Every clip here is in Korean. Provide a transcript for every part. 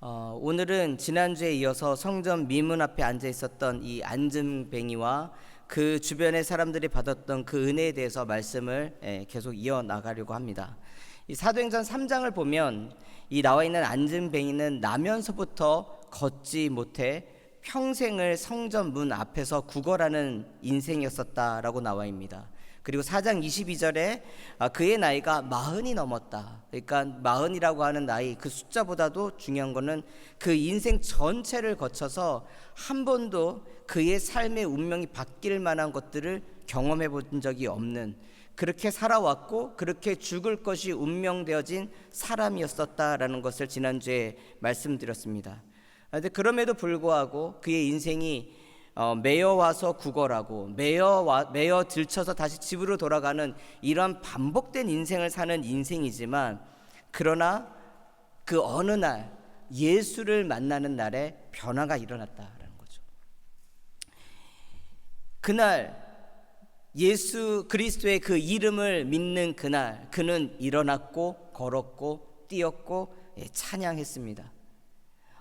오늘은 지난주에 이어서 성전 미문 앞에 앉아 있었던 이 안진뱅이와 그 주변의 사람들이 받았던 그 은혜에 대해서 말씀을 계속 이어나가려고 합니다. 이 사도행전 3장을 보면 이 나와 있는 안진뱅이는 나면서부터 걷지 못해 평생을 성전 문 앞에서 구걸하는 인생이었었다라고 나와 있습니다. 그리고 4장 22절에 그의 나이가 40이 넘었다. 그러니까 40이라고 하는 나이, 그 숫자보다도 중요한 거는 그 인생 전체를 거쳐서 한 번도 그의 삶의 운명이 바뀔 만한 것들을 경험해 본 적이 없는, 그렇게 살아왔고 그렇게 죽을 것이 운명되어진 사람이었었다라는 것을 지난주에 말씀드렸습니다. 그런데 그럼에도 불구하고 그의 인생이 매여 와서 구걸하고 매여 들쳐서 다시 집으로 돌아가는 이러한 반복된 인생을 사는 인생이지만, 그러나 그 어느 날 예수를 만나는 날에 변화가 일어났다라는 거죠. 그날 예수 그리스도의 그 이름을 믿는 그날 그는 일어났고 걸었고 뛰었고 찬양했습니다.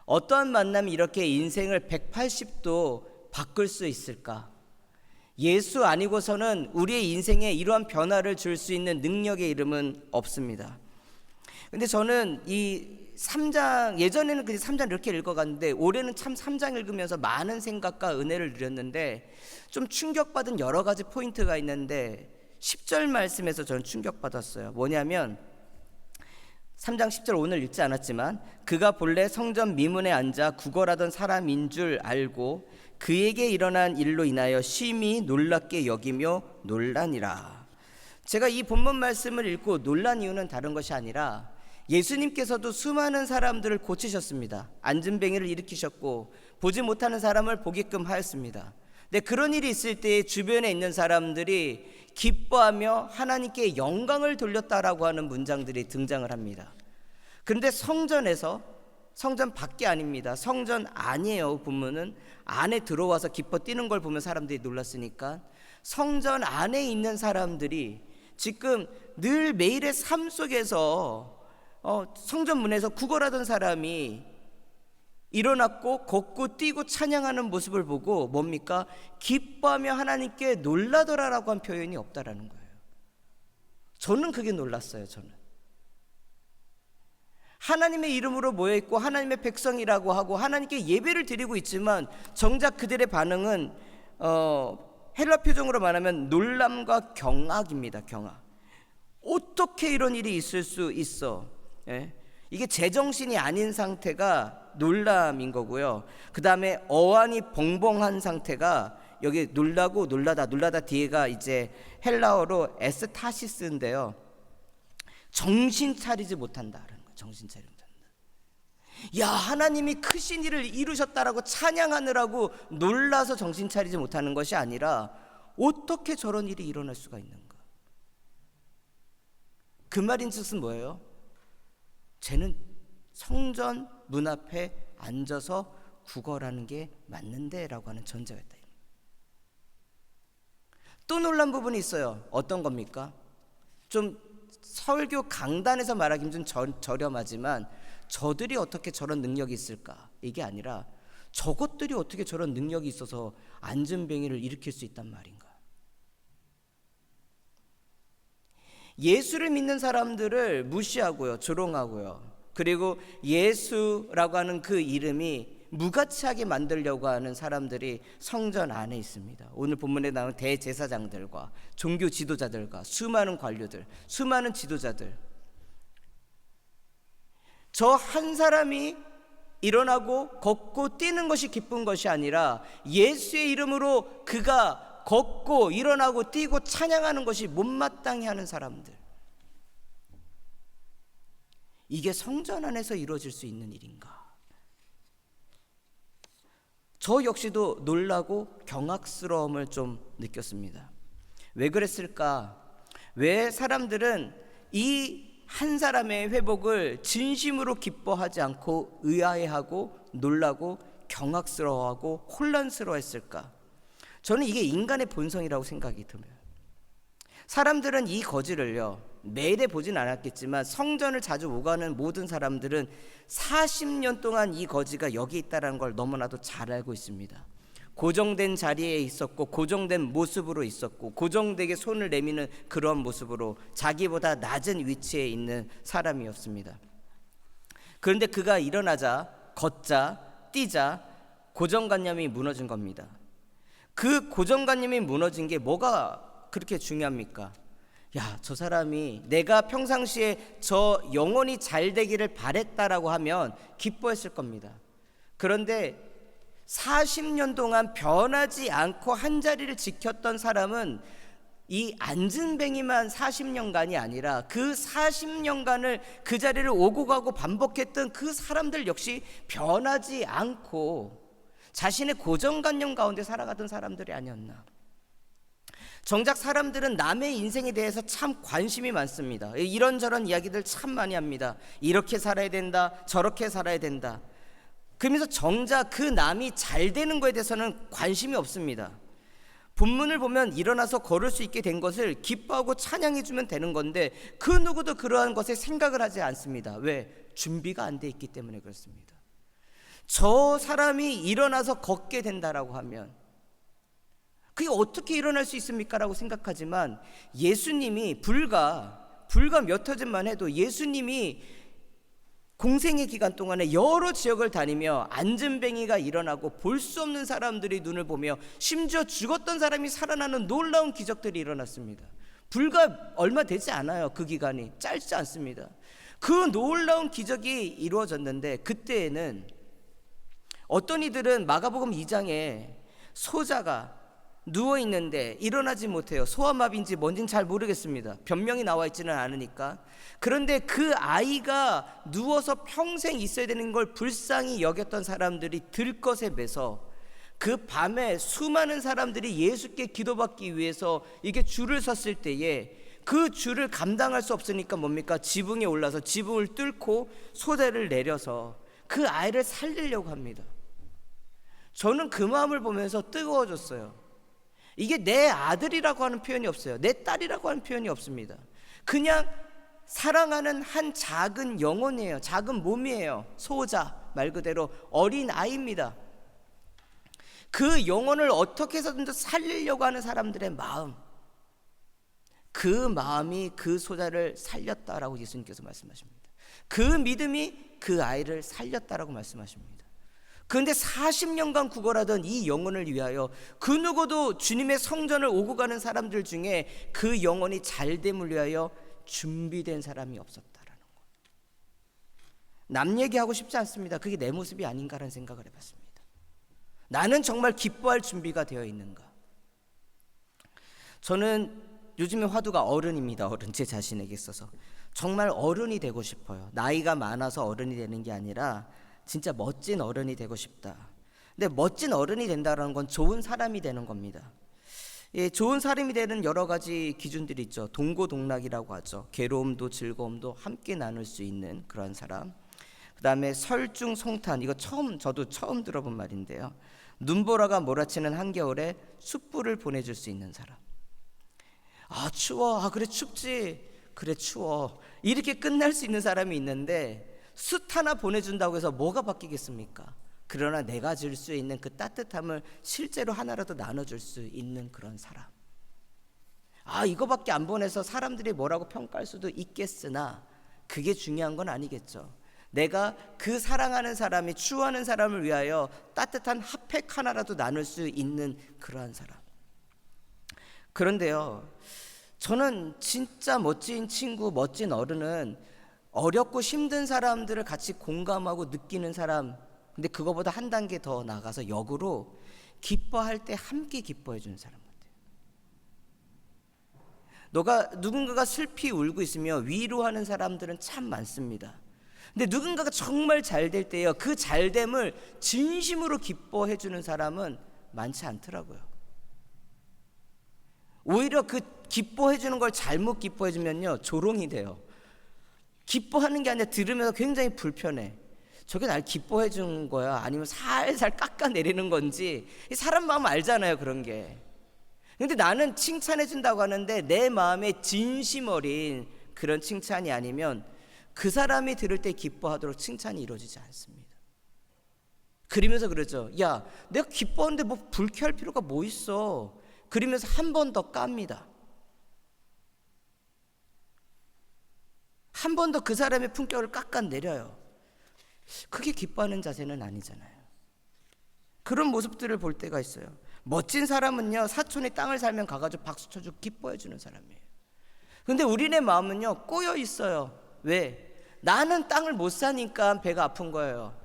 어떠한 만남이 이렇게 인생을 180도 바꿀 수 있을까? 예수 아니고서는 우리의 인생에 이러한 변화를 줄 수 있는 능력의 이름은 없습니다. 근데 저는 이 3장, 예전에는 그냥 3장 이렇게 읽어갔는데 올해는 참 3장 읽으면서 많은 생각과 은혜를 누렸는데 좀 충격받은 여러 가지 포인트가 있는데 10절 말씀에서 저는 충격받았어요. 뭐냐면 3장 10절 오늘 읽지 않았지만, 그가 본래 성전 미문에 앉아 구걸하던 사람인 줄 알고 그에게 일어난 일로 인하여 심히 놀랍게 여기며 놀라니라. 제가 이 본문 말씀을 읽고 놀란 이유는 다른 것이 아니라 예수님께서도 수많은 사람들을 고치셨습니다. 안진뱅이를 일으키셨고 보지 못하는 사람을 보게끔 하였습니다. 근데 그런 일이 있을 때 주변에 있는 사람들이 기뻐하며 하나님께 영광을 돌렸다라고 하는 문장들이 등장을 합니다. 그런데 성전에서, 성전 밖이 아닙니다. 성전 안이에요. 본문은 안에 들어와서 기뻐 뛰는 걸 보면 사람들이 놀랐으니까, 성전 안에 있는 사람들이 지금 늘 매일의 삶 속에서 성전 문에서 구걸하던 사람이 일어났고 걷고 뛰고 찬양하는 모습을 보고 뭡니까? 기뻐하며 하나님께 놀라더라라고 한 표현이 없다라는 거예요. 저는 그게 놀랐어요. 저는 하나님의 이름으로 모여있고 하나님의 백성이라고 하고 하나님께 예배를 드리고 있지만 정작 그들의 반응은 헬라 표정으로 말하면 놀람과 경악입니다. 경악. 어떻게 이런 일이 있을 수 있어? 이게 제정신이 아닌 상태가 놀람인 거고요. 그 다음에 어안이 벙벙한 상태가, 여기 놀라고 놀라다 뒤에가 이제 헬라어로 에스타시스인데요. 정신 차리지 못한다라는 거예요. 정신 차리지 못한다. 야, 하나님이 크신 일을 이루셨다라고 찬양하느라고 놀라서 정신 차리지 못하는 것이 아니라 어떻게 저런 일이 일어날 수가 있는가? 그 말인즉슨 뭐예요? 쟤는 성전 문 앞에 앉아서 구걸하는 게 맞는데 라고 하는 전제가 있다. 또 놀란 부분이 있어요. 어떤 겁니까? 좀 설교 강단에서 말하기는 좀 저렴하지만 저들이 어떻게 저런 능력이 있을까? 이게 아니라 저것들이 어떻게 저런 능력이 있어서 안진뱅이를 일으킬 수 있단 말인가? 예수를 믿는 사람들을 무시하고요, 조롱하고요, 그리고 예수라고 하는 그 이름이 무가치하게 만들려고 하는 사람들이 성전 안에 있습니다. 오늘 본문에 나오는 대제사장들과 종교 지도자들과 수많은 관료들, 수많은 지도자들, 저 한 사람이 일어나고 걷고 뛰는 것이 기쁜 것이 아니라 예수의 이름으로 그가 걷고 일어나고 뛰고 찬양하는 것이 못마땅해 하는 사람들, 이게 성전 안에서 이루어질 수 있는 일인가? 저 역시도 놀라고 경악스러움을 좀 느꼈습니다. 왜 그랬을까? 왜 사람들은 이 한 사람의 회복을 진심으로 기뻐하지 않고 의아해하고 놀라고 경악스러워하고 혼란스러워했을까? 저는 이게 인간의 본성이라고 생각이 듭니다. 사람들은 이 거지를요, 매일에 보진 않았겠지만 성전을 자주 오가는 모든 사람들은 40년 동안 이 거지가 여기 있다는 걸 너무나도 잘 알고 있습니다. 고정된 자리에 있었고 고정된 모습으로 있었고 고정되게 손을 내미는 그런 모습으로 자기보다 낮은 위치에 있는 사람이었습니다. 그런데 그가 일어나자 걷자 뛰자 고정관념이 무너진 겁니다. 그 고정관념이 무너진 게 뭐가 그렇게 중요합니까? 야, 저 사람이 내가 평상시에 저 영혼이 잘 되기를 바랬다라고 하면 기뻐했을 겁니다. 그런데 40년 동안 변하지 않고 한 자리를 지켰던 사람은 이 안진뱅이만 40년간이 아니라 그 40년간을 그 자리를 오고 가고 반복했던 그 사람들 역시 변하지 않고 자신의 고정관념 가운데 살아가던 사람들이 아니었나. 정작 사람들은 남의 인생에 대해서 참 관심이 많습니다. 이런저런 이야기들 참 많이 합니다. 이렇게 살아야 된다, 저렇게 살아야 된다. 그러면서 정작 그 남이 잘 되는 것에 대해서는 관심이 없습니다. 본문을 보면 일어나서 걸을 수 있게 된 것을 기뻐하고 찬양해 주면 되는 건데 그 누구도 그러한 것에 생각을 하지 않습니다. 왜? 준비가 안 돼 있기 때문에 그렇습니다. 저 사람이 일어나서 걷게 된다라고 하면 그게 어떻게 일어날 수 있습니까? 라고 생각하지만 예수님이 불과 몇 해 전만 해도 예수님이 공생의 기간 동안에 여러 지역을 다니며 안진뱅이가 일어나고 볼 수 없는 사람들이 눈을 보며 심지어 죽었던 사람이 살아나는 놀라운 기적들이 일어났습니다. 불과 얼마 되지 않아요. 그 기간이 짧지 않습니다. 그 놀라운 기적이 이루어졌는데 그때에는 어떤 이들은 마가복음 2장에 소자가 누워있는데 일어나지 못해요. 소아마비인지 뭔지는 잘 모르겠습니다. 변명이 나와 있지는 않으니까. 그런데 그 아이가 누워서 평생 있어야 되는 걸 불쌍히 여겼던 사람들이 들것에 매서 그 밤에 수많은 사람들이 예수께 기도받기 위해서 이게 줄을 섰을 때에 그 줄을 감당할 수 없으니까 뭡니까? 지붕에 올라서 지붕을 뚫고 소대를 내려서 그 아이를 살리려고 합니다. 저는 그 마음을 보면서 뜨거워졌어요. 이게 내 아들이라고 하는 표현이 없어요. 내 딸이라고 하는 표현이 없습니다. 그냥 사랑하는 한 작은 영혼이에요. 작은 몸이에요. 소자, 말 그대로 어린 아이입니다. 그 영혼을 어떻게 해서든 살리려고 하는 사람들의 마음, 그 마음이 그 소자를 살렸다라고 예수님께서 말씀하십니다. 그 믿음이 그 아이를 살렸다라고 말씀하십니다. 그런데 40년간 구걸하던 이 영혼을 위하여 그 누구도 주님의 성전을 오고 가는 사람들 중에 그 영혼이 잘됨을 위하여 준비된 사람이 없었다라는 것. 남 얘기하고 싶지 않습니다. 그게 내 모습이 아닌가라는 생각을 해봤습니다. 나는 정말 기뻐할 준비가 되어 있는가? 저는 요즘에 화두가 어른입니다. 어른, 제 자신에게 있어서 정말 어른이 되고 싶어요. 나이가 많아서 어른이 되는 게 아니라 진짜 멋진 어른이 되고 싶다. 근데 멋진 어른이 된다는 건 좋은 사람이 되는 겁니다. 예, 좋은 사람이 되는 여러 가지 기준들이 있죠. 동고동락이라고 하죠. 괴로움도 즐거움도 함께 나눌 수 있는 그런 사람. 그 다음에 설중송탄, 이거 저도 처음 들어본 말인데요. 눈보라가 몰아치는 한겨울에 숯불을 보내줄 수 있는 사람. 아, 추워. 아, 그래 춥지. 그래 추워. 이렇게 끝날 수 있는 사람이 있는데 숯 하나 보내준다고 해서 뭐가 바뀌겠습니까? 그러나 내가 줄 수 있는 그 따뜻함을 실제로 하나라도 나눠줄 수 있는 그런 사람. 아, 이거밖에 안 보내서 사람들이 뭐라고 평가할 수도 있겠으나 그게 중요한 건 아니겠죠. 내가 그 사랑하는 사람이 추워하는 사람을 위하여 따뜻한 핫팩 하나라도 나눌 수 있는 그러한 사람. 그런데요, 저는 진짜 멋진 친구, 멋진 어른은 어렵고 힘든 사람들을 같이 공감하고 느끼는 사람. 근데 그거보다 한 단계 더 나가서 역으로 기뻐할 때 함께 기뻐해 주는 사람 같아요. 누군가가 슬피 울고 있으며 위로하는 사람들은 참 많습니다. 근데 누군가가 정말 잘 될 때요, 그 잘됨을 진심으로 기뻐해 주는 사람은 많지 않더라고요. 오히려 그 기뻐해 주는 걸 잘못 기뻐해 주면요, 조롱이 돼요. 기뻐하는 게 아니라 들으면서 굉장히 불편해. 저게 날 기뻐해 준 거야? 아니면 살살 깎아내리는 건지. 사람 마음 알잖아요, 그런 게. 근데 나는 칭찬해 준다고 하는데 내 마음에 진심 어린 그런 칭찬이 아니면 그 사람이 들을 때 기뻐하도록 칭찬이 이루어지지 않습니다. 그러면서 그러죠. 야, 내가 기뻐하는데 뭐 불쾌할 필요가 뭐 있어. 그러면서 한 번 더 깝니다. 한 번 더 그 사람의 품격을 깎아내려요. 그게 기뻐하는 자세는 아니잖아요. 그런 모습들을 볼 때가 있어요. 멋진 사람은요, 사촌이 땅을 살면 가가지고 박수 쳐주고 기뻐해주는 사람이에요. 근데 우리네 마음은요, 꼬여 있어요. 왜? 나는 땅을 못 사니까 배가 아픈 거예요.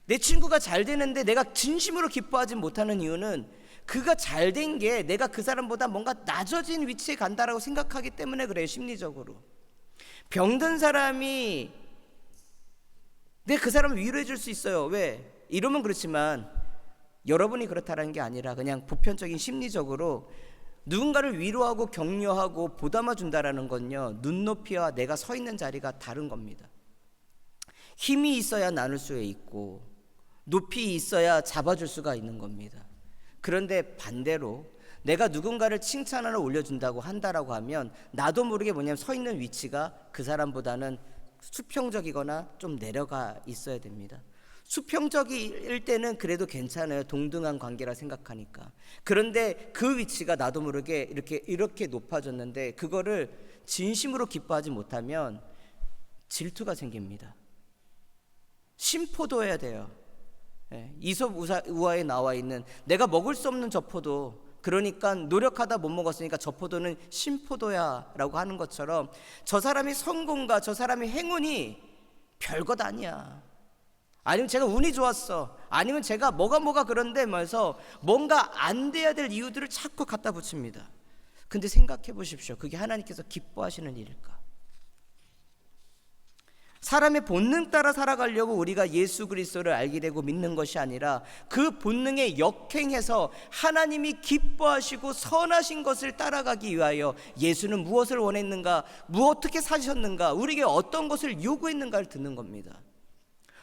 내 친구가 잘 되는데 내가 진심으로 기뻐하지 못하는 이유는 그가 잘 된 게 내가 그 사람보다 뭔가 낮아진 위치에 간다라고 생각하기 때문에 그래요. 심리적으로. 병든 사람이 내가 그 사람을 위로해 줄 수 있어요. 왜? 이러면 그렇지만 여러분이 그렇다는 게 아니라 그냥 보편적인 심리적으로 누군가를 위로하고 격려하고 보담아 준다라는 건요, 눈높이와 내가 서 있는 자리가 다른 겁니다. 힘이 있어야 나눌 수 있고 높이 있어야 잡아줄 수가 있는 겁니다. 그런데 반대로 내가 누군가를 칭찬하러 올려준다고 한다라고 하면 나도 모르게 뭐냐면 서 있는 위치가 그 사람보다는 수평적이거나 좀 내려가 있어야 됩니다. 수평적일 때는 그래도 괜찮아요. 동등한 관계라 생각하니까. 그런데 그 위치가 나도 모르게 이렇게 높아졌는데 그거를 진심으로 기뻐하지 못하면 질투가 생깁니다. 심포도해야 돼요. 이솝 우화에 나와 있는 내가 먹을 수 없는 저 포도, 그러니까 노력하다 못 먹었으니까 저 포도는 신포도야 라고 하는 것처럼 저 사람의 성공과 저 사람의 행운이 별것 아니야. 아니면 제가 운이 좋았어. 아니면 제가 뭐가 그런데 말해서 뭔가 안 돼야 될 이유들을 자꾸 갖다 붙입니다. 근데 생각해 보십시오. 그게 하나님께서 기뻐하시는 일일까? 사람의 본능 따라 살아가려고 우리가 예수 그리스도를 알게 되고 믿는 것이 아니라 그 본능에 역행해서 하나님이 기뻐하시고 선하신 것을 따라가기 위하여 예수는 무엇을 원했는가, 어떻게 사셨는가, 우리에게 어떤 것을 요구했는가를 듣는 겁니다.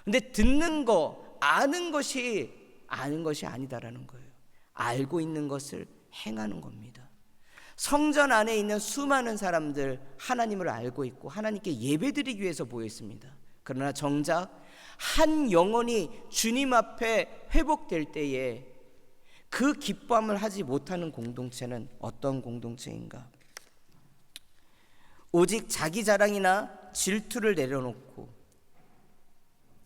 근데 듣는 거, 아는 것이 아니다라는 거예요. 알고 있는 것을 행하는 겁니다. 성전 안에 있는 수많은 사람들 하나님을 알고 있고 하나님께 예배드리기 위해서 모여 있습니다. 그러나 정작 한 영혼이 주님 앞에 회복될 때에 그 기뻐함을 하지 못하는 공동체는 어떤 공동체인가? 오직 자기 자랑이나 질투를 내려놓고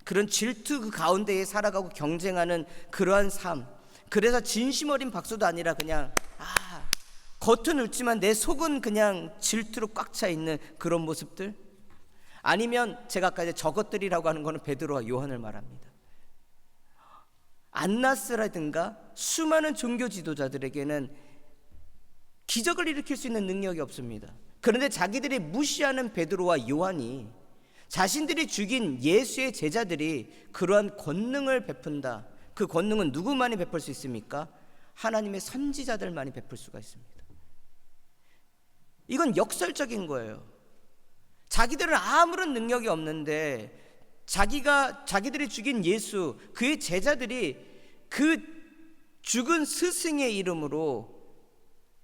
그런 질투 그 가운데에 살아가고 경쟁하는 그러한 삶. 그래서 진심 어린 박수도 아니라 그냥 겉은 웃지만 내 속은 그냥 질투로 꽉 차 있는 그런 모습들. 아니면 제가 아까 저것들이라고 하는 거는 베드로와 요한을 말합니다. 안나스라든가 수많은 종교 지도자들에게는 기적을 일으킬 수 있는 능력이 없습니다. 그런데 자기들이 무시하는 베드로와 요한이 자신들이 죽인 예수의 제자들이 그러한 권능을 베푼다. 그 권능은 누구만이 베풀 수 있습니까? 하나님의 선지자들만이 베풀 수가 있습니다. 이건 역설적인 거예요. 자기들은 아무런 능력이 없는데 자기들이 죽인 예수, 그의 제자들이 그 죽은 스승의 이름으로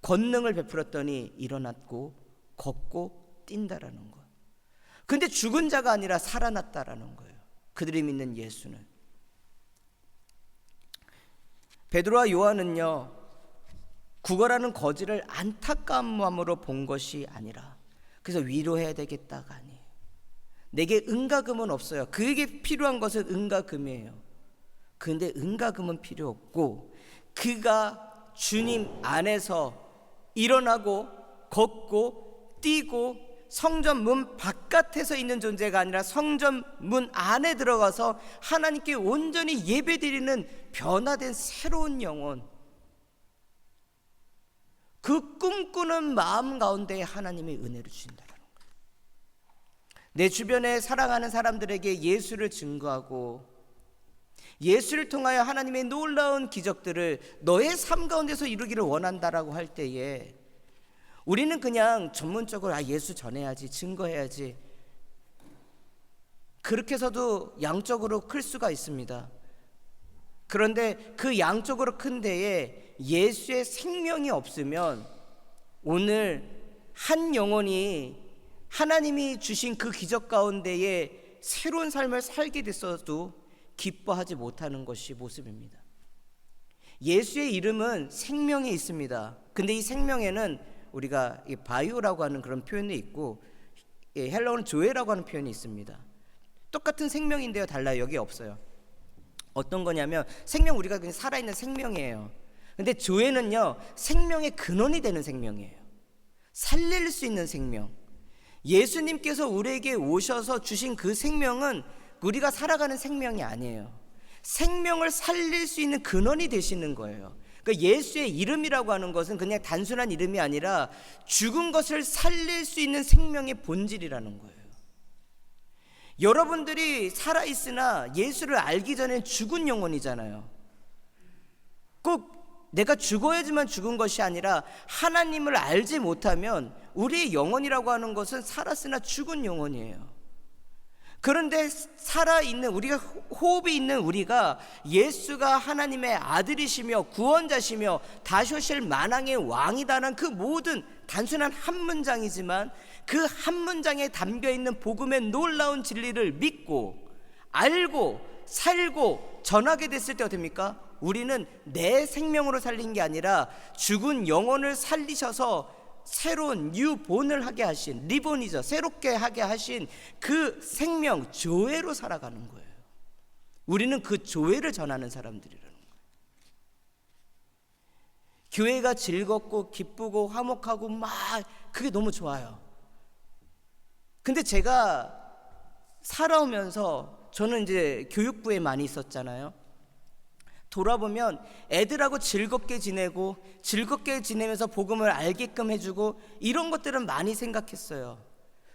권능을 베풀었더니 일어났고 걷고 뛴다라는 거예요. 근데 죽은 자가 아니라 살아났다라는 거예요. 그들이 믿는 예수는. 베드로와 요한은요, 구걸하는 거지를 안타까움으로 본 것이 아니라 그래서 위로해야 되겠다가 아니에요. 내게 은과 금은 없어요. 그에게 필요한 것은 은과 금이에요. 그런데 은과 금은 필요 없고 그가 주님 안에서 일어나고 걷고 뛰고 성전 문 바깥에서 있는 존재가 아니라 성전 문 안에 들어가서 하나님께 온전히 예배드리는 변화된 새로운 영혼, 그 꿈꾸는 마음 가운데 하나님의 은혜를 주신다는 거예요. 내 주변에 사랑하는 사람들에게 예수를 증거하고 예수를 통하여 하나님의 놀라운 기적들을 너의 삶 가운데서 이루기를 원한다라고 할 때에 우리는 그냥 전문적으로 예수 전해야지, 증거해야지, 그렇게 해서도 양적으로 클 수가 있습니다. 그런데 그 양적으로 큰 데에 예수의 생명이 없으면 오늘 한 영혼이 하나님이 주신 그 기적 가운데에 새로운 삶을 살게 됐어도 기뻐하지 못하는 것이 모습입니다. 예수의 이름은 생명이 있습니다. 근데 이 생명에는 우리가 바이오라고 하는 그런 표현이 있고 헬라어는 조에라고 하는 표현이 있습니다. 똑같은 생명인데요, 달라요. 여기 없어요. 어떤 거냐면 생명, 우리가 그냥 살아있는 생명이에요. 근데 조에는요, 생명의 근원이 되는 생명이에요. 살릴 수 있는 생명. 예수님께서 우리에게 오셔서 주신 그 생명은 우리가 살아가는 생명이 아니에요. 생명을 살릴 수 있는 근원이 되시는 거예요. 그러니까 예수의 이름이라고 하는 것은 그냥 단순한 이름이 아니라 죽은 것을 살릴 수 있는 생명의 본질이라는 거예요. 여러분들이 살아있으나 예수를 알기 전에 죽은 영혼이잖아요. 꼭 내가 죽어야지만 죽은 것이 아니라 하나님을 알지 못하면 우리의 영혼이라고 하는 것은 살았으나 죽은 영혼이에요. 그런데 살아있는, 우리가 호흡이 있는 우리가 예수가 하나님의 아들이시며 구원자시며 다시 오실 만왕의 왕이다라는 그 모든 단순한 한 문장이지만 그 한 문장에 담겨있는 복음의 놀라운 진리를 믿고 알고 살고 전하게 됐을 때 어떻게 됩니까? 우리는 내 생명으로 살린 게 아니라 죽은 영혼을 살리셔서 새로운 뉴본을 하게 하신, 리본이죠, 새롭게 하게 하신 그 생명 조회로 살아가는 거예요. 우리는 그 조회를 전하는 사람들이라는 거예요. 교회가 즐겁고 기쁘고 화목하고 막 그게 너무 좋아요. 근데 제가 살아오면서 저는 이제 교육부에 많이 있었잖아요. 돌아보면 애들하고 즐겁게 지내고 즐겁게 지내면서 복음을 알게끔 해주고 이런 것들은 많이 생각했어요.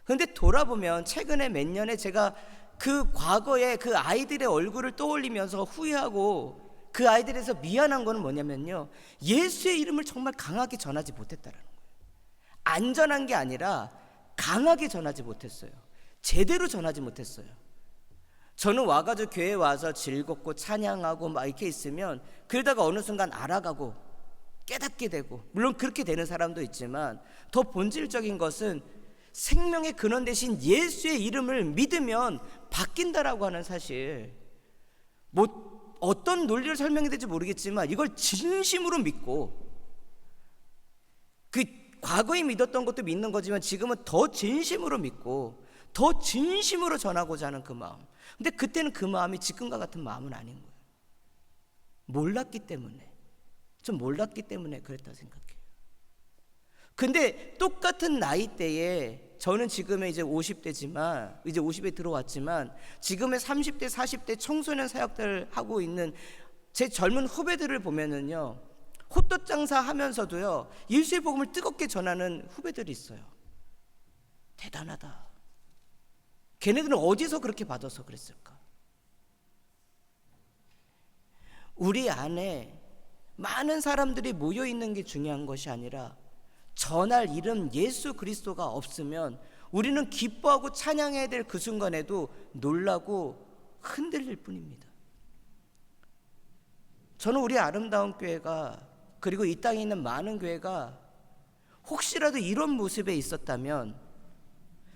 그런데 돌아보면 최근에 몇 년에 제가 그 과거에 그 아이들의 얼굴을 떠올리면서 후회하고 그 아이들에서 미안한 거는 뭐냐면요, 예수의 이름을 정말 강하게 전하지 못했다라는 거예요. 안전한 게 아니라 강하게 전하지 못했어요. 제대로 전하지 못했어요. 저는 와가지고 교회에 와서 즐겁고 찬양하고 막 이렇게 있으면 그러다가 어느 순간 알아가고 깨닫게 되고, 물론 그렇게 되는 사람도 있지만 더 본질적인 것은 생명의 근원 대신 예수의 이름을 믿으면 바뀐다라고 하는 사실, 뭐 어떤 논리를 설명해야 될지 모르겠지만 이걸 진심으로 믿고, 그 과거에 믿었던 것도 믿는 거지만 지금은 더 진심으로 믿고 더 진심으로 전하고자 하는 그 마음. 근데 그때는 그 마음이 지금과 같은 마음은 아닌 거예요. 몰랐기 때문에, 좀 몰랐기 때문에 그랬다고 생각해요. 근데 똑같은 나이대에 저는 지금의 이제 50대지만 이제 50에 들어왔지만 지금의 30대 40대 청소년 사역들을 하고 있는 제 젊은 후배들을 보면은요, 헛떡 장사 하면서도요 예수의 복음을 뜨겁게 전하는 후배들이 있어요. 대단하다. 걔네들은 어디서 그렇게 받아서 그랬을까? 우리 안에 많은 사람들이 모여 있는 게 중요한 것이 아니라 전할 이름 예수 그리스도가 없으면 우리는 기뻐하고 찬양해야 될 그 순간에도 놀라고 흔들릴 뿐입니다. 저는 우리 아름다운 교회가, 그리고 이 땅에 있는 많은 교회가 혹시라도 이런 모습에 있었다면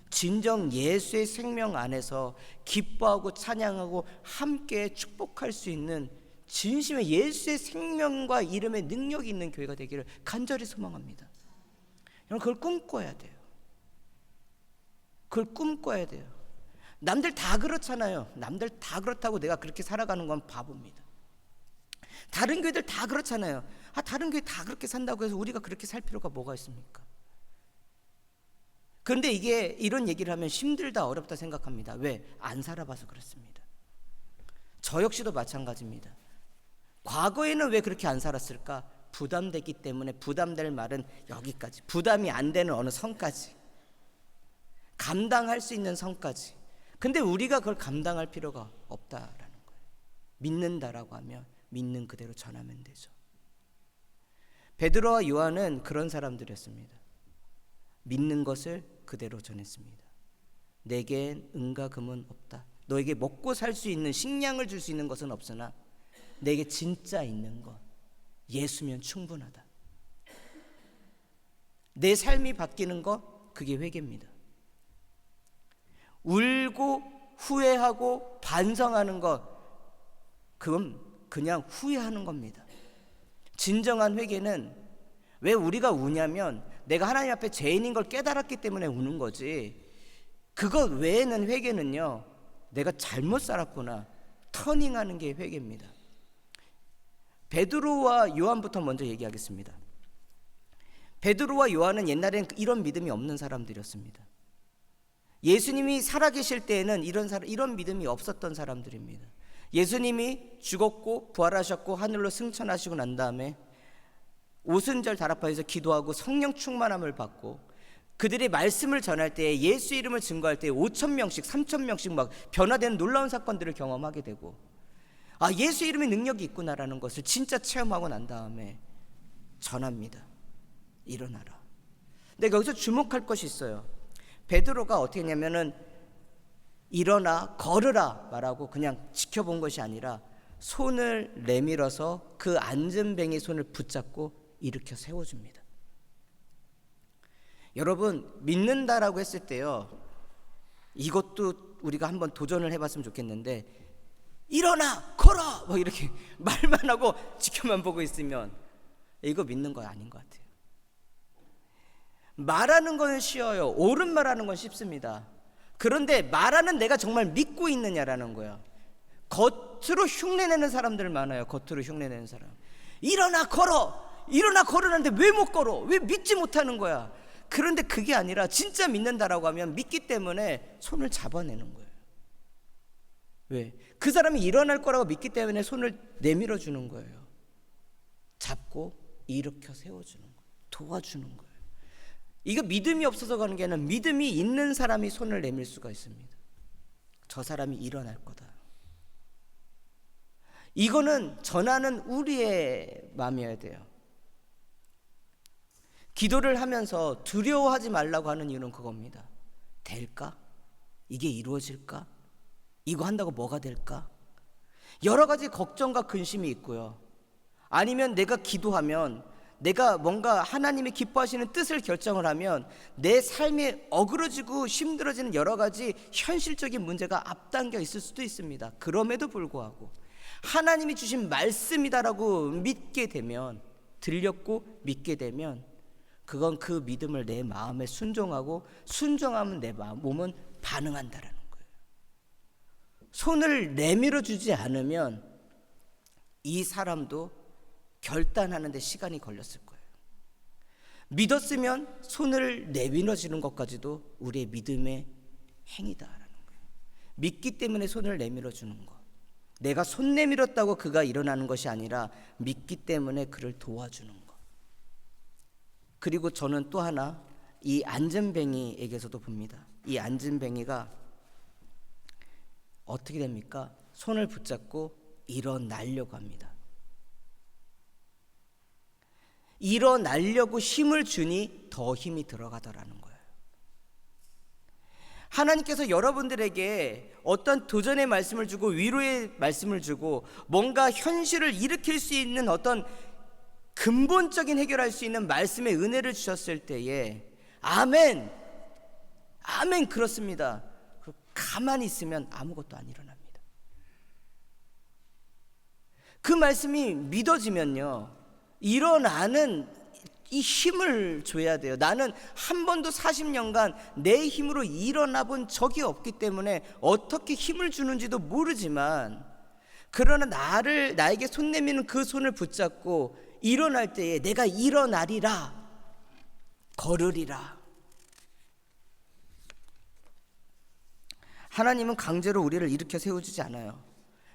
진정 예수의 생명 안에서 기뻐하고 찬양하고 함께 축복할 수 있는 진심의 예수의 생명과 이름의 능력이 있는 교회가 되기를 간절히 소망합니다. 여러분, 그걸 꿈꿔야 돼요. 그걸 꿈꿔야 돼요. 남들 다 그렇잖아요. 남들 다 그렇다고 내가 그렇게 살아가는 건 바보입니다. 다른 교회들 다 그렇잖아요. 다른 교회 다 그렇게 산다고 해서 우리가 그렇게 살 필요가 뭐가 있습니까? 그런데 이게 이런 얘기를 하면 힘들다, 어렵다 생각합니다. 왜? 안 살아봐서 그렇습니다. 저 역시도 마찬가지입니다. 과거에는 왜 그렇게 안 살았을까? 부담되기 때문에. 부담될 말은 여기까지, 부담이 안 되는 어느 선까지, 감당할 수 있는 선까지. 근데 우리가 그걸 감당할 필요가 없다라는 거예요. 믿는다라고 하면 믿는 그대로 전하면 되죠. 베드로와 요한은 그런 사람들이었습니다. 믿는 것을 그대로 전했습니다. 내겐 은과 금은 없다. 너에게 먹고 살 수 있는 식량을 줄 수 있는 것은 없으나 내게 진짜 있는 것, 예수면 충분하다. 내 삶이 바뀌는 것, 그게 회개입니다. 울고 후회하고 반성하는 것, 그건 그냥 후회하는 겁니다. 진정한 회개는 왜 우리가 우냐면 내가 하나님 앞에 죄인인 걸 깨달았기 때문에 우는 거지, 그것 외에는 회개는요, 내가 잘못 살았구나 터닝하는 게 회개입니다. 베드로와 요한부터 먼저 얘기하겠습니다. 베드로와 요한은 옛날엔 이런 믿음이 없는 사람들이었습니다. 예수님이 살아계실 때에는 이런 믿음이 없었던 사람들입니다. 예수님이 죽었고 부활하셨고 하늘로 승천하시고 난 다음에 오순절 다락방에서 기도하고 성령 충만함을 받고 그들이 말씀을 전할 때, 예수 이름을 증거할 때 5,000명씩 3,000명씩 막 변화되는 놀라운 사건들을 경험하게 되고, 예수 이름의 능력이 있구나라는 것을 진짜 체험하고 난 다음에 전합니다. 일어나라. 근데 여기서 주목할 것이 있어요. 베드로가 어떻게 했냐면은 일어나 걸으라 말하고 그냥 지켜본 것이 아니라 손을 내밀어서 그 앉은 뱅이 손을 붙잡고 일으켜 세워줍니다. 여러분, 믿는다라고 했을 때요, 이것도 우리가 한번 도전을 해봤으면 좋겠는데, 일어나 걸어 뭐 이렇게 말만 하고 지켜만 보고 있으면 이거 믿는 거 아닌 것 같아요. 말하는 건 쉬워요. 옳은 말하는 건 쉽습니다. 그런데 말하는 내가 정말 믿고 있느냐라는 거야. 겉으로 흉내내는 사람들 많아요. 겉으로 흉내내는 사람. 일어나 걸어, 일어나 걸으는데 왜 못 걸어? 왜 믿지 못하는 거야? 그런데 그게 아니라 진짜 믿는다라고 하면 믿기 때문에 손을 잡아내는 거예요. 왜? 그 사람이 일어날 거라고 믿기 때문에 손을 내밀어 주는 거예요. 잡고 일으켜 세워주는 거예요. 도와주는 거예요. 이거 믿음이 없어서 가는 게 아니라 믿음이 있는 사람이 손을 내밀 수가 있습니다. 저 사람이 일어날 거다. 이거는 전하는 우리의 마음이어야 돼요. 기도를 하면서 두려워하지 말라고 하는 이유는 그겁니다. 될까? 이게 이루어질까? 이거 한다고 뭐가 될까? 여러 가지 걱정과 근심이 있고요. 아니면 내가 기도하면, 내가 뭔가 하나님이 기뻐하시는 뜻을 결정을 하면 내 삶에 어그러지고 힘들어지는 여러 가지 현실적인 문제가 앞당겨 있을 수도 있습니다. 그럼에도 불구하고 하나님이 주신 말씀이다라고 믿게 되면, 들렸고 믿게 되면, 그건 그 믿음을 내 마음에 순종하고, 순종하면 내 몸은 반응한다라는 거예요. 손을 내밀어 주지 않으면 이 사람도 결단하는 데 시간이 걸렸을 거예요. 믿었으면 손을 내밀어 주는 것까지도 우리의 믿음의 행위다라는 거예요. 믿기 때문에 손을 내밀어 주는 것. 내가 손 내밀었다고 그가 일어나는 것이 아니라 믿기 때문에 그를 도와주는 것. 그리고 저는 또 하나 이 안전뱅이에게서도 봅니다. 이 안전뱅이가 어떻게 됩니까? 손을 붙잡고 일어나려고 합니다. 일어나려고 힘을 주니 더 힘이 들어가더라는 거예요. 하나님께서 여러분들에게 어떤 도전의 말씀을 주고 위로의 말씀을 주고 뭔가 현실을 일으킬 수 있는 어떤 근본적인 해결할 수 있는 말씀의 은혜를 주셨을 때에 아멘, 아멘, 그렇습니다. 가만히 있으면 아무것도 안 일어납니다. 그 말씀이 믿어지면요, 일어나는 이 힘을 줘야 돼요. 나는 한 번도 40년간 내 힘으로 일어나 본 적이 없기 때문에 어떻게 힘을 주는지도 모르지만, 그러나 나에게 손 내미는 그 손을 붙잡고 일어날 때에 내가 일어나리라, 걸으리라. 하나님은 강제로 우리를 일으켜 세워주지 않아요.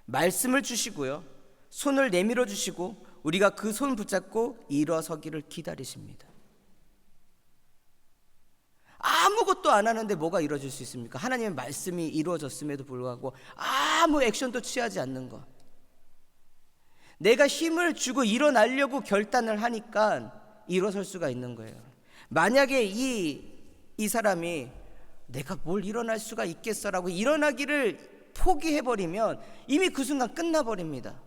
말씀을 주시고요, 손을 내밀어 주시고 우리가 그 손 붙잡고 일어서기를 기다리십니다. 아무것도 안 하는데 뭐가 이루어질 수 있습니까? 하나님의 말씀이 이루어졌음에도 불구하고 아무 액션도 취하지 않는 것. 내가 힘을 주고 일어나려고 결단을 하니까 일어설 수가 있는 거예요. 만약에 이 사람이 내가 뭘 일어날 수가 있겠어라고 일어나기를 포기해버리면 이미 그 순간 끝나버립니다.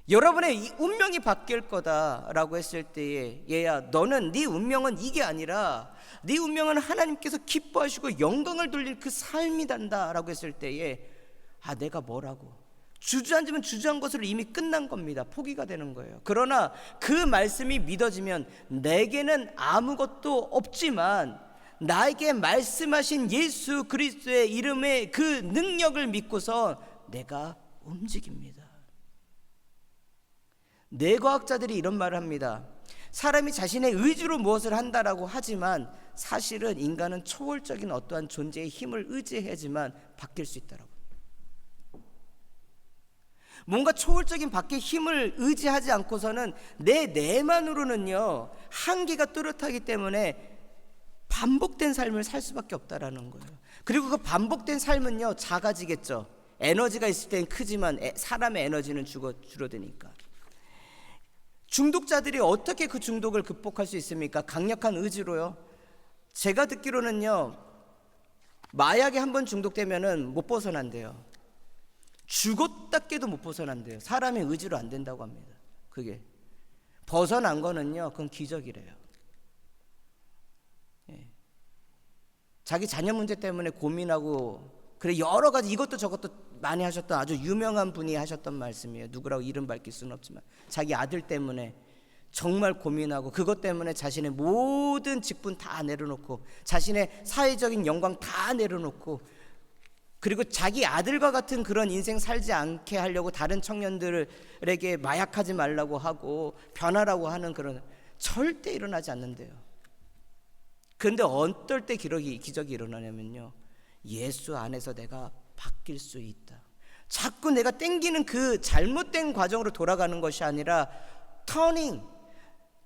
여러분의 이 운명이 바뀔 거다라고 했을 때에, 얘야 너는, 네 운명은 이게 아니라 네 운명은 하나님께서 기뻐하시고 영광을 돌릴 그 삶이 단다라고 했을 때에, 내가 뭐라고, 주저앉으면 주저한 것으로 이미 끝난 겁니다. 포기가 되는 거예요. 그러나 그 말씀이 믿어지면 내게는 아무것도 없지만 나에게 말씀하신 예수 그리스도의 이름의 그 능력을 믿고서 내가 움직입니다. 뇌과학자들이 이런 말을 합니다. 사람이 자신의 의지로 무엇을 한다라고 하지만 사실은 인간은 초월적인 어떠한 존재의 힘을 의지해야지만 바뀔 수 있다라고. 뭔가 초월적인 밖의 힘을 의지하지 않고서는 내만으로는요 한계가 뚜렷하기 때문에 반복된 삶을 살 수밖에 없다라는 거예요. 그리고 그 반복된 삶은요 작아지겠죠. 에너지가 있을 땐 크지만 사람의 에너지는 줄어드니까. 중독자들이 어떻게 그 중독을 극복할 수 있습니까? 강력한 의지로요. 제가 듣기로는요 마약에 한번 중독되면은 못 벗어난대요. 죽었다 깨도 못 벗어난대요. 사람의 의지로 안 된다고 합니다. 그게 벗어난 거는요 그건 기적이래요. 자기 자녀 문제 때문에 고민하고, 그래 여러 가지 이것도 저것도 많이 하셨던 아주 유명한 분이 하셨던 말씀이에요. 누구라고 이름 밝힐 수는 없지만 자기 아들 때문에 정말 고민하고, 그것 때문에 자신의 모든 직분 다 내려놓고, 자신의 사회적인 영광 다 내려놓고, 그리고 자기 아들과 같은 그런 인생 살지 않게 하려고 다른 청년들에게 마약하지 말라고 하고 변하라고 하는, 그런 절대 일어나지 않는데요. 그런데 어떨 때 기적이 일어나냐면요, 예수 안에서 내가 바뀔 수 있다. 자꾸 내가 땡기는 그 잘못된 과정으로 돌아가는 것이 아니라 터닝,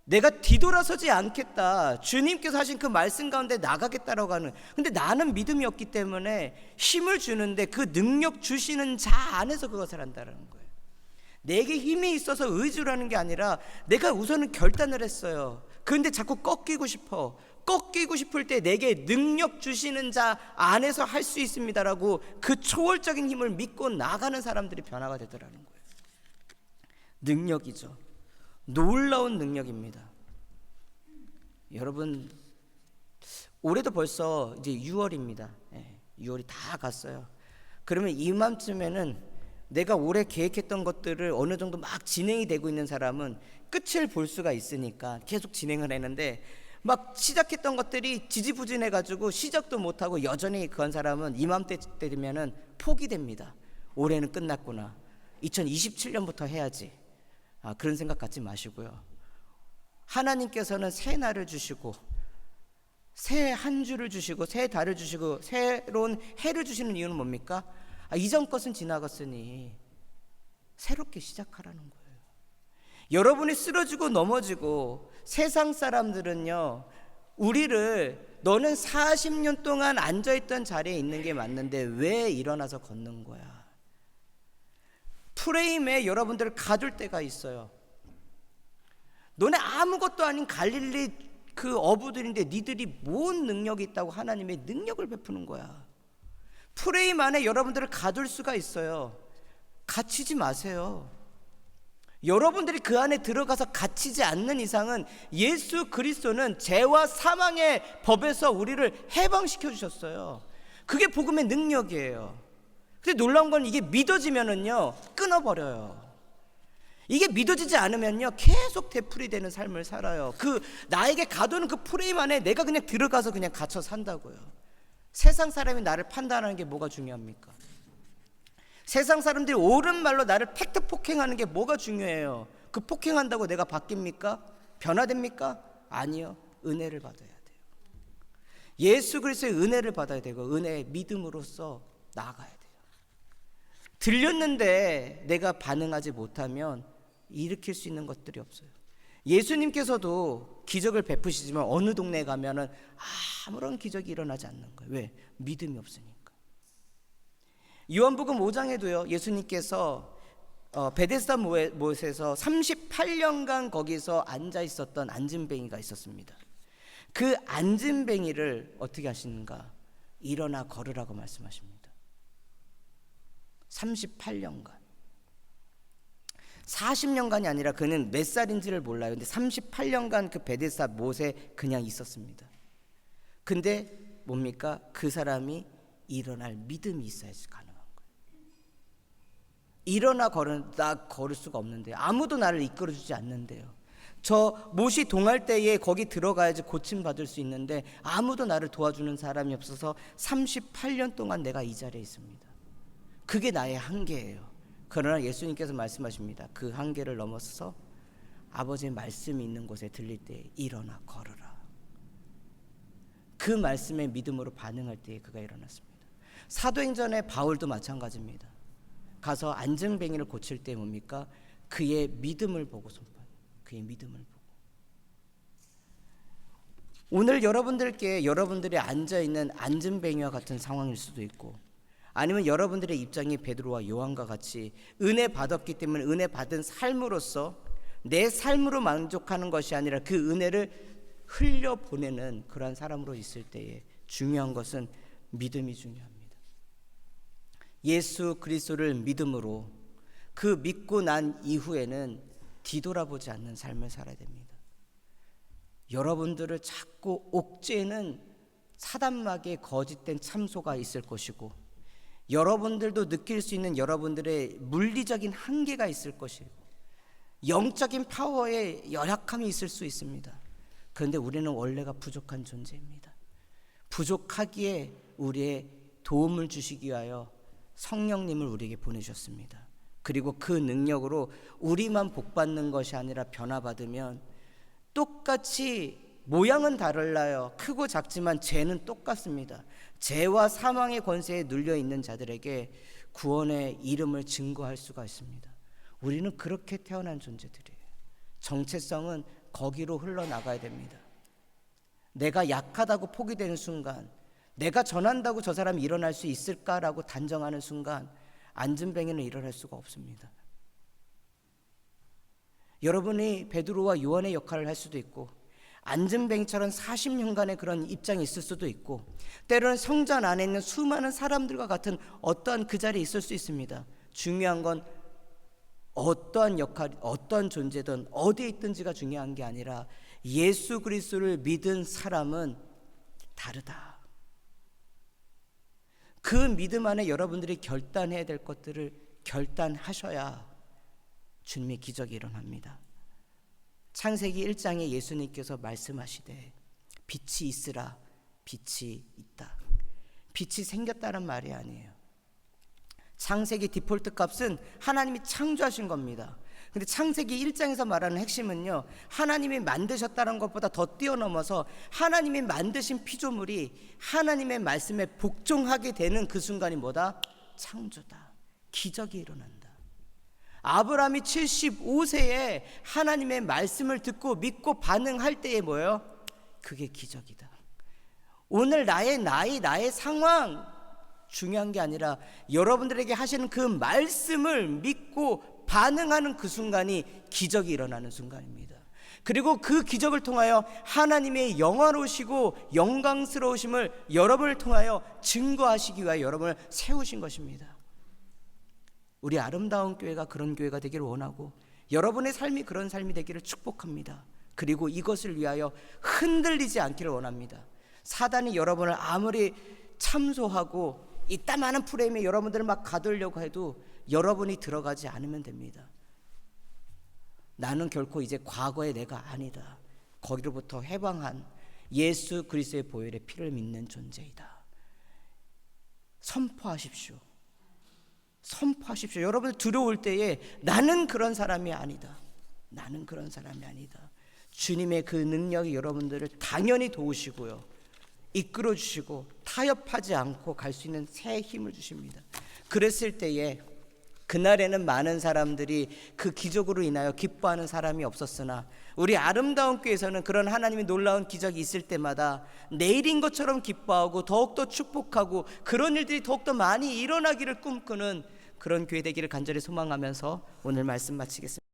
내가 뒤돌아서지 않겠다, 주님께서 하신 그 말씀 가운데 나가겠다라고 하는. 근데 나는 믿음이 없기 때문에 힘을 주는데 그 능력 주시는 자 안에서 그것을 한다는 거예요. 내게 힘이 있어서 의지를 하는 게 아니라 내가 우선은 결단을 했어요. 그런데 자꾸 꺾이고 싶을 때 내게 능력 주시는 자 안에서 할 수 있습니다라고 그 초월적인 힘을 믿고 나가는 사람들이 변화가 되더라는 거예요. 능력이죠. 놀라운 능력입니다. 여러분, 올해도 벌써 이제 6월입니다. 6월이 다 갔어요. 그러면 이맘쯤에는 내가 올해 계획했던 것들을 어느 정도 막 진행이 되고 있는 사람은 끝을 볼 수가 있으니까 계속 진행을 했는데, 막 시작했던 것들이 지지부진해가지고 시작도 못하고 여전히 그런 사람은 이맘때 되면은 포기됩니다. 올해는 끝났구나, 2027년부터 해야지. 그런 생각 갖지 마시고요. 하나님께서는 새 날을 주시고 새 한 주를 주시고 새 달을 주시고 새로운 해를 주시는 이유는 뭡니까? 이전 것은 지나갔으니 새롭게 시작하라는 거예요. 여러분이 쓰러지고 넘어지고, 세상 사람들은요 우리를, 너는 40년 동안 앉아있던 자리에 있는 게 맞는데 왜 일어나서 걷는 거야? 프레임에 여러분들을 가둘 때가 있어요. 너네 아무것도 아닌 갈릴리 그 어부들인데 니들이 뭔 능력이 있다고 하나님의 능력을 베푸는 거야. 프레임 안에 여러분들을 가둘 수가 있어요. 갇히지 마세요. 여러분들이 그 안에 들어가서 갇히지 않는 이상은 예수 그리스도는 죄와 사망의 법에서 우리를 해방시켜 주셨어요. 그게 복음의 능력이에요. 근데 놀라운 건 이게 믿어지면은요 끊어버려요. 이게 믿어지지 않으면요 계속 되풀이되는 삶을 살아요. 그 나에게 가두는 그 프레임 안에 내가 그냥 들어가서 그냥 갇혀 산다고요. 세상 사람이 나를 판단하는 게 뭐가 중요합니까? 세상 사람들이 옳은 말로 나를 팩트 폭행하는 게 뭐가 중요해요? 그 폭행한다고 내가 바뀝니까? 변화됩니까? 아니요. 은혜를 받아야 돼요. 예수 그리스도의 은혜를 받아야 되고 은혜의 믿음으로써 나아가야 돼요. 들렸는데 내가 반응하지 못하면 일으킬 수 있는 것들이 없어요. 예수님께서도 기적을 베푸시지만 어느 동네에 가면은 아무런 기적이 일어나지 않는 거예요. 왜? 믿음이 없으니까. 요한복음 5장에도요 예수님께서 베데스다 못에서 38년간 거기서 앉아 있었던 안진뱅이가 있었습니다. 그 안진뱅이를 어떻게 하시는가? 일어나 걸으라고 말씀하십니다. 38년간. 40년간이 아니라 그는 몇 살인지를 몰라요. 근데 38년간 그 베데스다 못에 그냥 있었습니다. 근데 뭡니까? 그 사람이 일어날 믿음이 있어야지 가능한 거예요. 일어나 나 걸을 수가 없는데, 아무도 나를 이끌어주지 않는데요. 저 못이 동할 때에 거기 들어가야지 고침받을 수 있는데 아무도 나를 도와주는 사람이 없어서 38년 동안 내가 이 자리에 있습니다. 그게 나의 한계예요. 그러나 예수님께서 말씀하십니다. 그 한계를 넘어서서 아버지의 말씀이 있는 곳에 들릴 때 일어나 걸으라. 그 말씀에 믿음으로 반응할 때에 그가 일어났습니다. 사도행전의 바울도 마찬가지입니다. 가서 안증뱅이를 고칠 때 뭡니까? 그의 믿음을 보고 그의 믿음을 보고. 오늘 여러분들이 앉아있는 안증뱅이와 같은 상황일 수도 있고, 아니면 여러분들의 입장이 베드로와 요한과 같이 은혜 받았기 때문에 은혜 받은 삶으로서 내 삶으로 만족하는 것이 아니라 그 은혜를 흘려보내는 그러한 사람으로 있을 때에 중요한 것은 믿음이 중요합니다. 예수 그리스도를 믿음으로 그 믿고 난 이후에는 뒤돌아보지 않는 삶을 살아야 됩니다. 여러분들을 자꾸 옥죄는 사단마귀의 거짓된 참소가 있을 것이고, 여러분들도 느낄 수 있는 여러분들의 물리적인 한계가 있을 것이고, 영적인 파워의 열악함이 있을 수 있습니다. 그런데 우리는 원래가 부족한 존재입니다. 부족하기에 우리의 도움을 주시기 위하여 성령님을 우리에게 보내주셨습니다. 그리고 그 능력으로 우리만 복받는 것이 아니라 변화받으면 똑같이 모양은 달라요. 크고 작지만 죄는 똑같습니다. 죄와 사망의 권세에 눌려있는 자들에게 구원의 이름을 증거할 수가 있습니다. 우리는 그렇게 태어난 존재들이에요. 정체성은 거기로 흘러나가야 됩니다. 내가 약하다고 포기되는 순간, 내가 전한다고 저 사람이 일어날 수 있을까라고 단정하는 순간 안증뱅이는 일어날 수가 없습니다. 여러분이 베드로와 요한의 역할을 할 수도 있고, 안증뱅이처럼 40년간의 그런 입장이 있을 수도 있고, 때로는 성전 안에 있는 수많은 사람들과 같은 어떠한 그 자리에 있을 수 있습니다. 중요한 건 어떠한 역할, 어떠한 존재든 어디에 있든지가 중요한 게 아니라 예수 그리스도를 믿은 사람은 다르다. 그 믿음 안에 여러분들이 결단해야 될 것들을 결단하셔야 주님의 기적이 일어납니다. 창세기 1장에 예수님께서 말씀하시되 빛이 있으라, 빛이 있다. 빛이 생겼다는 말이 아니에요. 창세기 디폴트 값은 하나님이 창조하신 겁니다. 근데 창세기 1장에서 말하는 핵심은요, 하나님이 만드셨다는 것보다 더 뛰어넘어서 하나님이 만드신 피조물이 하나님의 말씀에 복종하게 되는 그 순간이 뭐다? 창조다. 기적이 일어난다. 아브라함이 75세에 하나님의 말씀을 듣고 믿고 반응할 때에 뭐예요? 그게 기적이다. 오늘 나의 나이, 나의 상황 중요한 게 아니라 여러분들에게 하시는 그 말씀을 믿고 반응하는 그 순간이 기적이 일어나는 순간입니다. 그리고 그 기적을 통하여 하나님의 영화로우시고 영광스러우심을 여러분을 통하여 증거하시기 위하여 여러분을 세우신 것입니다. 우리 아름다운 교회가 그런 교회가 되기를 원하고, 여러분의 삶이 그런 삶이 되기를 축복합니다. 그리고 이것을 위하여 흔들리지 않기를 원합니다. 사단이 여러분을 아무리 참소하고 이따만한 프레임에 여러분들을 막 가두려고 해도 여러분이 들어가지 않으면 됩니다. 나는 결코 이제 과거의 내가 아니다. 거기로부터 해방한 예수 그리스도의 보혈의 피를 믿는 존재이다. 선포하십시오. 선포하십시오. 여러분 들어올 때에 나는 그런 사람이 아니다. 나는 그런 사람이 아니다. 주님의 그 능력이 여러분들을 당연히 도우시고요, 이끌어 주시고 타협하지 않고 갈 수 있는 새 힘을 주십니다. 그랬을 때에 그날에는 많은 사람들이 그 기적으로 인하여 기뻐하는 사람이 없었으나, 우리 아름다운 교회에서는 그런 하나님의 놀라운 기적이 있을 때마다 내일인 것처럼 기뻐하고 더욱더 축복하고 그런 일들이 더욱더 많이 일어나기를 꿈꾸는 그런 교회 되기를 간절히 소망하면서 오늘 말씀 마치겠습니다.